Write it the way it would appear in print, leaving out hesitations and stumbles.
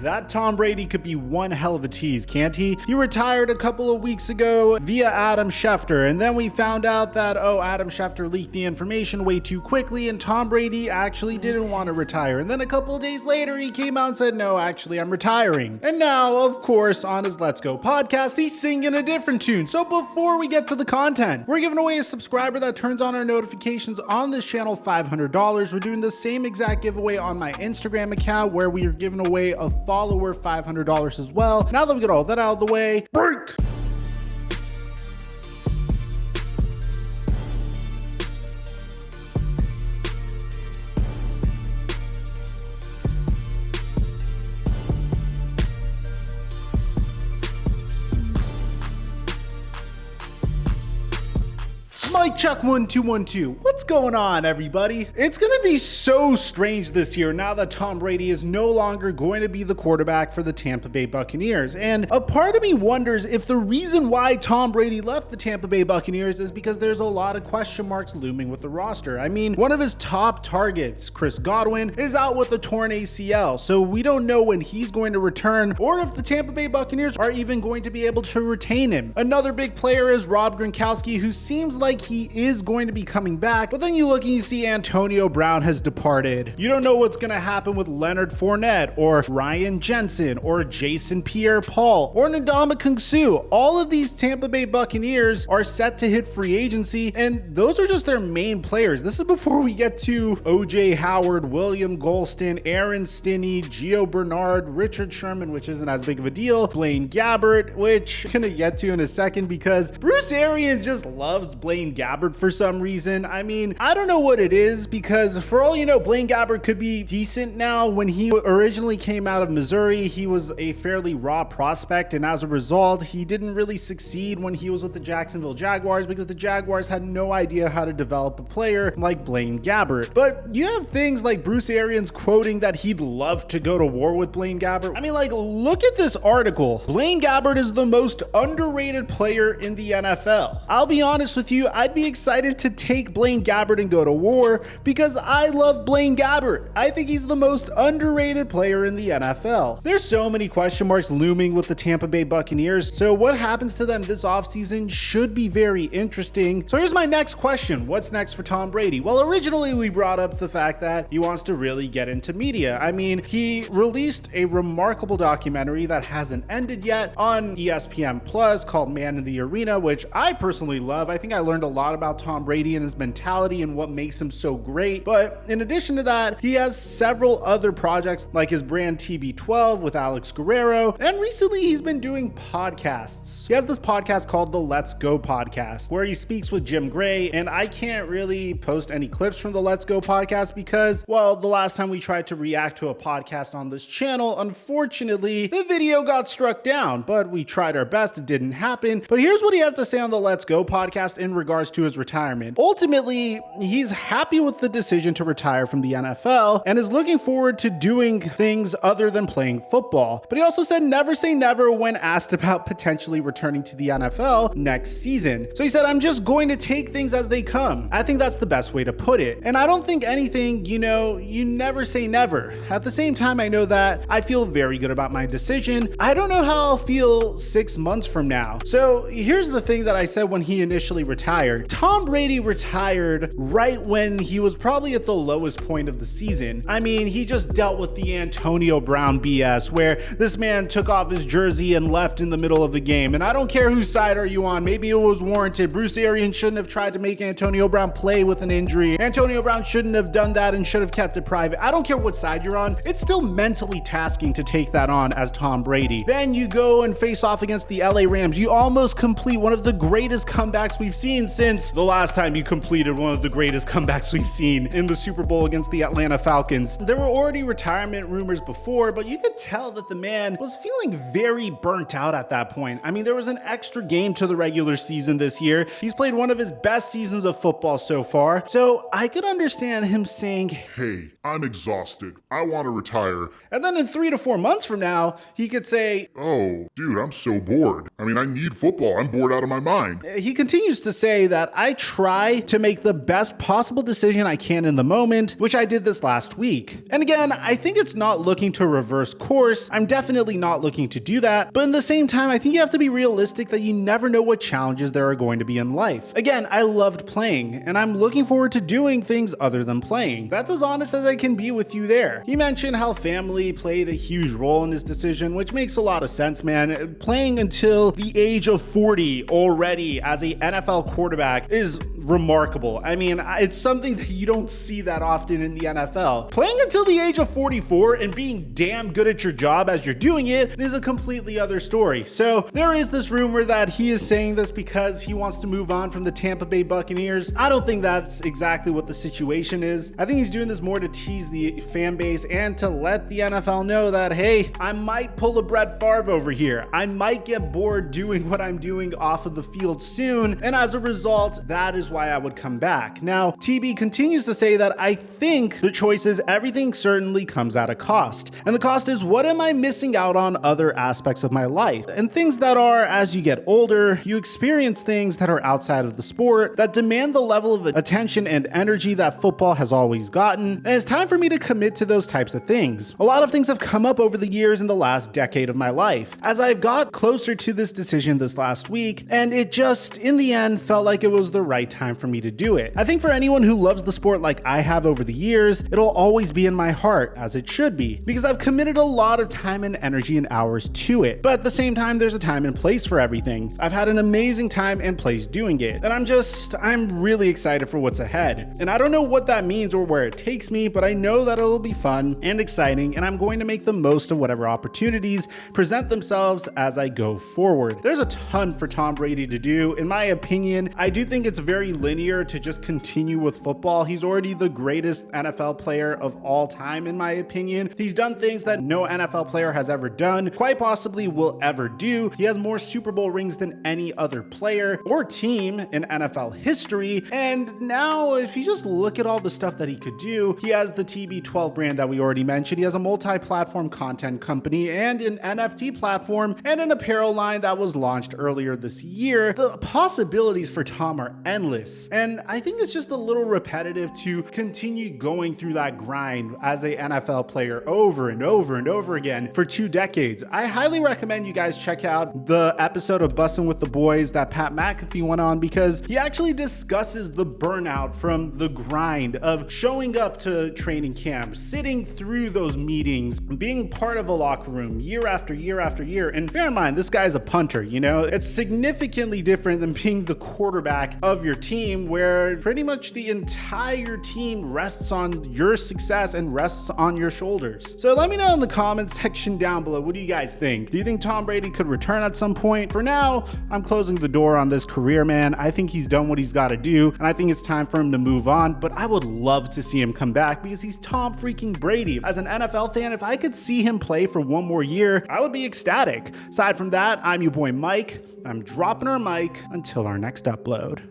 That Tom Brady could be one hell of a tease, can't he? He retired a couple of weeks ago via Adam Schefter, and then we found out that, Adam Schefter leaked the information way too quickly, and Tom Brady actually didn't want to retire. And then a couple of days later, he came out and said, no, actually, I'm retiring. And now, of course, on his Let's Go podcast, he's singing a different tune. So before we get to the content, we're giving away a subscriber that turns on our notifications on this channel $500. We're doing the same exact giveaway on my Instagram account where we are giving away a follower $500 as well. Now that we get all that out of the way, break! Mike check 1 2 1 2. What's going on, everybody? It's gonna be so strange this year now that Tom Brady is no longer going to be the quarterback for the Tampa Bay Buccaneers. And a part of me wonders if the reason why Tom Brady left the Tampa Bay Buccaneers is because there's a lot of question marks looming with the roster. I mean, one of his top targets, Chris Godwin, is out with a torn ACL, so we don't know when he's going to return or if the Tampa Bay Buccaneers are even going to be able to retain him. Another big player is Rob Gronkowski, who seems like he is going to be coming back, but then you look and you see Antonio Brown has departed. You don't know what's going to happen with Leonard Fournette or Ryan Jensen or Jason Pierre-Paul or Ndamukong Suh. All of these Tampa Bay Buccaneers are set to hit free agency, and those are just their main players. This is before we get to OJ Howard, William Golston, Aaron Stinney, Gio Bernard, Richard Sherman, which isn't as big of a deal, Blaine Gabbert, which I'm gonna get to in a second because Bruce Arians just loves Blaine Gabbert for some reason. I mean, I don't know what it is, because for all you know, Blaine Gabbert could be decent now. When he originally came out of Missouri, he was a fairly raw prospect, and as a result, he didn't really succeed when he was with the Jacksonville Jaguars because the Jaguars had no idea how to develop a player like Blaine Gabbert. But you have things like Bruce Arians quoting that he'd love to go to war with Blaine Gabbert. I mean, like, look at this article. Blaine Gabbert is the most underrated player in the NFL. I'll be honest with you, I'd be excited to take Blaine Gabbert and go to war because I love Blaine Gabbert. I think he's the most underrated player in the NFL. There's so many question marks looming with the Tampa Bay Buccaneers, so what happens to them this offseason should be very interesting. So here's my next question. What's next for Tom Brady? Well, originally we brought up the fact that he wants to really get into media. I mean, he released a remarkable documentary that hasn't ended yet on ESPN Plus called Man in the Arena, which I personally love. I think I learned a lot about Tom Brady and his mentality and what makes him so great. But in addition to that, he has several other projects like his brand TB12 with Alex Guerrero, and recently he's been doing podcasts. He has this podcast called the Let's Go podcast where he speaks with Jim Gray, and I can't really post any clips from the Let's Go podcast because, well, the last time we tried to react to a podcast on this channel, unfortunately, the video got struck down, but we tried our best. It didn't happen. But here's what he had to say on the Let's Go podcast in regards to his retirement. Ultimately, he's happy with the decision to retire from the NFL and is looking forward to doing things other than playing football. But he also said never say never when asked about potentially returning to the NFL next season. So he said, I'm just going to take things as they come. I think that's the best way to put it. And I don't think anything, you never say never. At the same time, I know that I feel very good about my decision. I don't know how I'll feel 6 months from now. So here's the thing that I said when he initially retired. Tom Brady retired right when he was probably at the lowest point of the season. I mean, he just dealt with the Antonio Brown BS where this man took off his jersey and left in the middle of the game. And I don't care whose side are you on. Maybe it was warranted. Bruce Arians shouldn't have tried to make Antonio Brown play with an injury. Antonio Brown shouldn't have done that and should have kept it private. I don't care what side you're on. It's still mentally tasking to take that on as Tom Brady. Then you go and face off against the LA Rams. You almost complete one of the greatest comebacks we've seen since the last time you completed one of the greatest comebacks we've seen in the Super Bowl against the Atlanta Falcons. There were already retirement rumors before, but you could tell that the man was feeling very burnt out at that point. I mean, there was an extra game to the regular season this year. He's played one of his best seasons of football so far. So I could understand him saying, hey, I'm exhausted. I want to retire. And then in 3 to 4 months from now, he could say, oh, dude, I'm so bored. I mean, I need football. I'm bored out of my mind. He continues to say that I try to make the best possible decision I can in the moment, which I did this last week. And again, I think it's not looking to reverse course. I'm definitely not looking to do that. But in the same time, I think you have to be realistic that you never know what challenges there are going to be in life. Again, I loved playing, and I'm looking forward to doing things other than playing. That's as honest as I can be with you there. He mentioned how family played a huge role in his decision, which makes a lot of sense, man. Playing until the age of 40 already as a NFL quarterback is remarkable. I mean, it's something that you don't see that often in the NFL. Playing until the age of 44 and being damn good at your job as you're doing it is a completely other story. So there is this rumor that he is saying this because he wants to move on from the Tampa Bay Buccaneers. I don't think that's exactly what the situation is. I think he's doing this more to tease the fan base and to let the NFL know that, hey, I might pull a Brett Favre over here. I might get bored doing what I'm doing off of the field soon. And as a result, that is why I would come back. Now, TB continues to say that I think the choice is everything certainly comes at a cost. And the cost is, what am I missing out on other aspects of my life? And things that are, as you get older, you experience things that are outside of the sport that demand the level of attention and energy that football has always gotten. And it's time for me to commit to those types of things. A lot of things have come up over the years in the last decade of my life as I've got closer to this decision this last week, and it just, in the end, felt like it was the right time for me to do it. I think for anyone who loves the sport like I have over the years, it'll always be in my heart, as it should be, because I've committed a lot of time and energy and hours to it. But at the same time, there's a time and place for everything. I've had an amazing time and place doing it, and I'm really excited for what's ahead. And I don't know what that means or where it takes me, but I know that it'll be fun and exciting, and I'm going to make the most of whatever opportunities present themselves as I go forward. There's a ton for Tom Brady to do. In my opinion, I do think it's very linear to just continue with football. He's already the greatest NFL player of all time, in my opinion. He's done things that no NFL player has ever done, quite possibly will ever do. He has more Super Bowl rings than any other player or team in NFL history. And now, if you just look at all the stuff that he could do, he has the TB12 brand that we already mentioned. He has a multi-platform content company and an NFT platform and an apparel line that was launched earlier this year. The possibilities for Tom are endless. And I think it's just a little repetitive to continue going through that grind as a NFL player over and over and over again for 2 decades. I highly recommend you guys check out the episode of Bussin' with the Boys that Pat McAfee went on, because he actually discusses the burnout from the grind of showing up to training camp, sitting through those meetings, being part of a locker room year after year after year. And bear in mind, this guy's a punter, you know? It's significantly different than being the quarterback of your team, where pretty much the entire team rests on your success and rests on your shoulders. So let me know in the comments section down below, what do you guys think? Do you think Tom Brady could return at some point? For now, I'm closing the door on this career, man. I think he's done what he's got to do, and I think it's time for him to move on, but I would love to see him come back because he's Tom freaking Brady. As an NFL fan, if I could see him play for one more year, I would be ecstatic. Aside from that, I'm your boy Mike. I'm dropping our mic until our next upload.